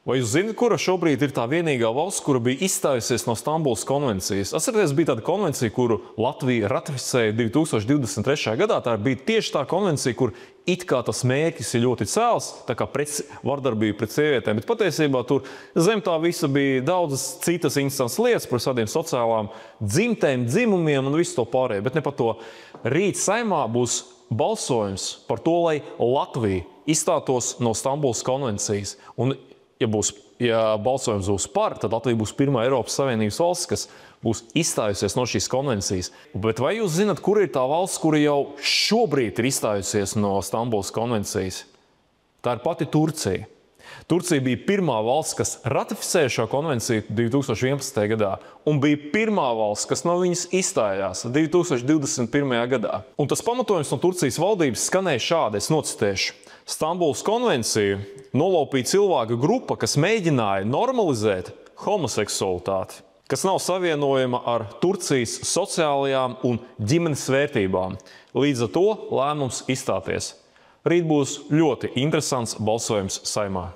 Vai jūs zināt, kura šobrīd ir tā vienīgā valsts, kura bija izstājusies no Stambulas konvencijas? Atcerieties, bija tāda konvencija, kuru Latvija ratificēja 2023. gadā. Tā bija tieši tā konvencija, kur it kā tas mērķis ir ļoti cēls, tā kā vardarbība pret sievietēm, bet patiesībā tur zem tā visa bija daudzas citas interesantas lietas par tādiem sociālām dzimtēm, dzimumiem un visu to pārējo, bet ne par to. Rīt Saeimā būs balsojums par to, lai Latvija izstātos no Stambulas konvencijas. Un ja balsojums būs par, tad Latvija būs pirmā Eiropas Savienības valsts, kas būs izstājusies no šīs konvencijas. Bet vai jūs zināt, kur ir tā valsts, kura jau šobrīd ir izstājusies no Stambulas konvencijas? Tā ir pati Turcija. Turcija bija pirmā valsts, kas ratificēja šo konvenciju 2011. gadā, un bija pirmā valsts, kas no viņas izstājās 2021. gadā. Un tas pamatojums no Turcijas valdības skanēja šādi, es nocitēšu. Stambulas konvenciju nolaupīja cilvēku grupa, kas mēģināja normalizēt homoseksualitāti, kas nav savienojama ar Turcijas sociālajām un ģimenes vērtībām. Līdz ar to lēmums izstāties. Rīt būs ļoti interesants balsojums Saeimā.